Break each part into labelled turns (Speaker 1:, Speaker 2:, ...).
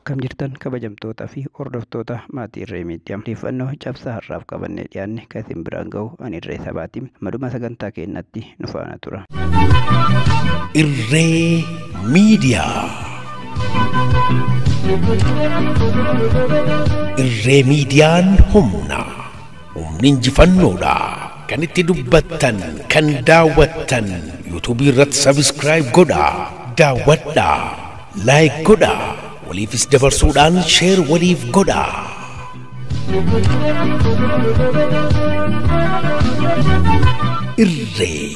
Speaker 1: Akkam jirtan kabajamtoota fi hordoftoota maatii Irree Miidiyaa. Odeeffannoo cabsaa har'aaf qabannee dhiyaanne kan isin biraan ga'u ani Irree Sabaati. Maduma sagantaa keenyatti nu faana tura.
Speaker 2: Irree Miidiyaa. Irree Miidiyaan humna injifannoodha. Kan itti dubbattan, kan daawwattan, yuutuubii irratti sabiskiraayib godhaa, daawwadhaa, laayik godhaa, waliifis dabarsuudhaan sheer waliif godhaa. Irree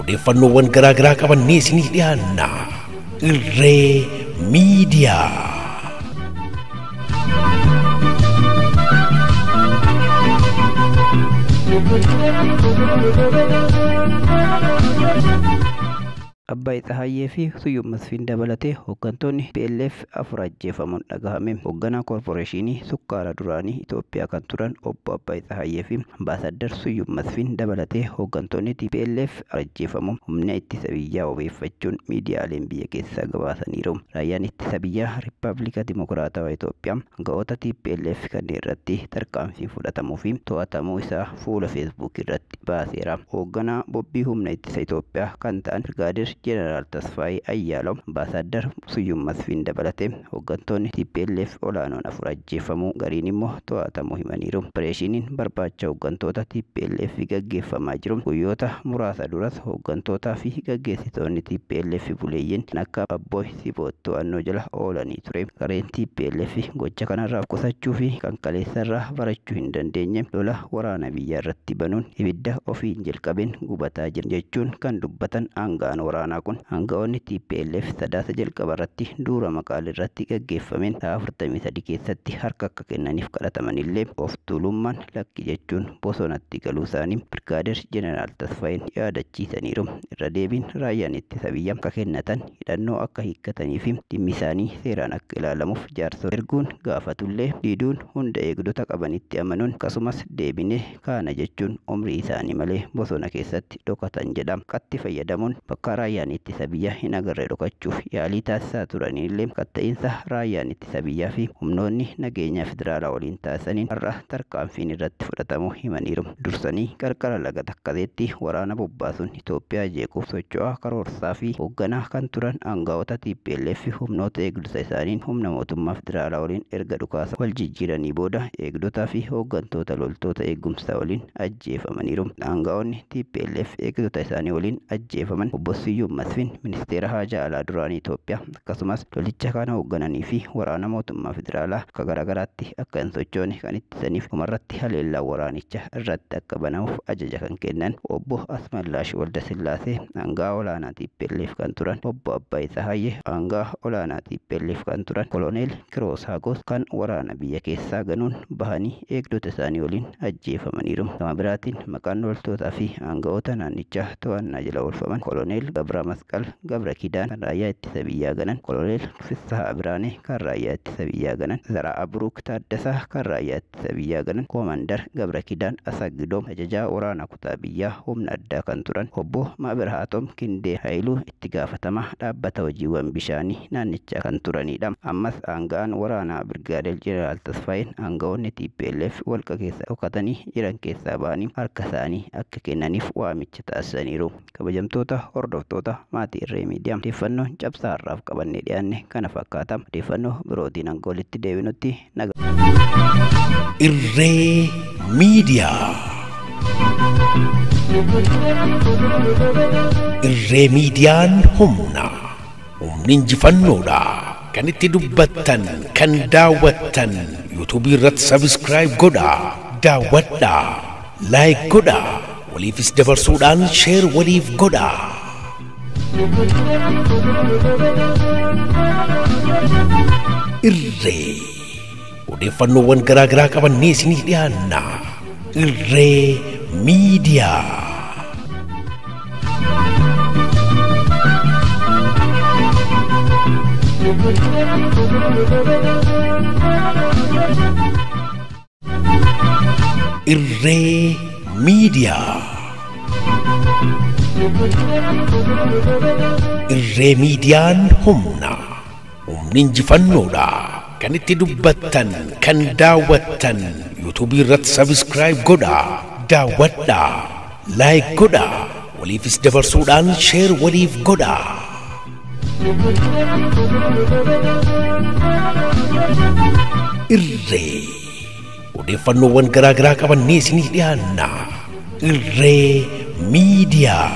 Speaker 2: odeeffannoowwan garaagaraa qabannee isinii dhiyaanna. Irree Miidiyaa.
Speaker 1: Abbaay Tsahaayee fi Suyyum Masfiin dabalatee hooggantoonni PLF afur ajjeefamuun dhagahame. Hoogganaa koorporeeshinii sukkaara duraanii Itoophiyaa kan turan obbo Abbaay Tsahaayee fi Ambaasaddar Suyyum Masfiin dabalatee hooggantoonni PLF ajjeefamuun humna ittisa biyyaa wabeeffachuun miidiyaaleen biyya keessaa gabaasaniiru. Raayyaan ittisa biyyaa Rippaabilika Dimokiraatawaa Itoophiyaa hanga'oota PLF kanneen irratti tarkaanfii fudhatamuu fi to'atamuu isaa fuula feesbuuk irratti baaseera. Hoogganaa bobbii humna ittisa Itoophiyaa kan ta'an Birgaadir Jeneraal Tasfaayee Ayyaalaw, Ambaasaddar Suyyum Masfiin dabalatee hooggantoonni TPLF olaanoon afur ajjeefamuu, gariin immoo to'atamuu himaniiru. Opereeshiniin barbaacha hooggantoota TPLF gaggeeffamaa jiru. Guyyoota muraasa duras hooggantootaa fi gaggeessitoonni TPLF buleeyyiin kan akka Abbooy Siboot to'annoo jala oolanii ture. Gareen TPLF gocha kanarraa qusachuu fi kan kaleessarraa barachuu hin dandeenye lola waraana biyyaa irratti banuun ibidda ofiin jalqabeen gubataa jira jechuun kan dubbatan aangaan waraanaa kun hanga'oonni TPLF sadaasa jalqaba irratti duura Maqaalee irratti gaggeeffameen sa'a 43 keessatti harka akka kennaniif kadhatamanillee of tuulummaan lakki jechuun bosonatti galuu isaanii Birgaadir Jeneraal Tasfaayeen yaadachiisaniiru. Irra deebiin raayyaan ittisa biyyaa akka kennatan, hidhannoo akka hiikkatanii fi dhimmi isaanii seeraan akka ilaalamuuf jaarsa erguun gaafatullee diduun hunda eegdota qabanitti amanuun akkasumas deebinee kaana jechuun umrii isaanii malee bosona keessatti dhokatan jedha. Qatti fayyadamuun bakka raayyaan ittisa biyyaa hin agarre dhokachuuf yaalii taasisaa turanillee katta'iinsa raayyaan ittisa biyyaa fi humnoonni nageenyaa federaalaa waliin taasisaniin har'a tarkaanfiin irratti fudhatamuu himaniiru. Dursanii qarqara laga Takkazeetti waraana bobbaasuun Itoophiyaa jeequuf socho'aa karoorsaa fi hoogganaa kan turan aanga'oota TPLF humnoota eegdota isaaniin humna mootummaa federaalaa waliin erga dhukaasa wal jijjiiranii booda eegdotaa fi hooggantoota loltoota eegumsaa waliin ajjeefamaniiru. Aanga'oonni TPLF eegdota isaanii waliin ajjeefaman obbo Suyyum Masfiin ministeera haajaa alaa duraanii Itoophiyaa akkasumas lolicha kana hooggananii fi waraana mootummaa federaalaa akka garaagaraatti akka hin sochoone kan ittisaniif dhumarratti haleellaa waraanicha irratti akka banamuuf ajaja kan kennan obbo Asmallaash Waldasillaasee aangaa olaanaa TPLF kan turan obbo Abbaay Tsahaayee aangaa olaanaa TPLF kan turan koloneel Kiroos Hagos kan waraana biyya keessaa ganuun bahanii eegdota isaanii waliin ajjeefamaniiru. Gama biraatiin maqaan loltootaa fi aanga'oota naannichaa to'annaa jala oolfaman koloneel Gabra Masqal Gabra Kidaan kan raayyaa ittisa biyyaa ganan, koloneel Fissahaa Biraanee kan raayyaa ittisa biyyaa ganan, Zaraa Buruuk Taaddasaa kan raayyaa ittisa biyyaa ganan, Koomandar Gabra Kidaan Asaggidoom ajajaa waraana kutaa biyyaa humna addaa kan turan, obbo Maabirhaatom Kindee Haayiluu itti gaafatamaa dhaabbata hojiiwwan bishaanii naannichaa kan turanidha. Ammas aanga'aan waraanaa Birgaadir Jeneraal Tasfaayeen aanga'oonni TPLF walqa keessa dhokatanii jiran keessaa ba'anii harka isaanii akka kennaniif waamicha taasisaniiru. Kabajamtoota hordoftoota maatii Irree Miidiyaa, odeeffannoo cabsaa har'aaf qabannee dhiyaanne kana fakkaata. Odeeffannoo birootiin hanga walitti deebinutti nagaa.
Speaker 2: Irree Miidiyaa. Irree Miidiyaan humna injifannoodha. Kan itti dubbattan, kan daawwattan, yuutuubii irratti sabiskiraayib godhaa, daawwadhaa, laayik godhaa, waliifis dabarsuudhaan sheer waliif godhaa. Irree odeeffannoowwan garaagaraa qabannee isinii dhiyaanna. Irree Miidiyaa. Irree Miidiyaa. Irree Miidiyaan humna humni injifannoodha. Kan itti dubbattan, kan daawwattan, yuutuubii irratti sabiskiraayib godha, daawwadha, laayik godha, waliifis dabarsuudhaan sheer waliif godha. Irree odeeffannoowwan garaagaraa qabannee isinii dhiyaanna. Irree miidiyaa.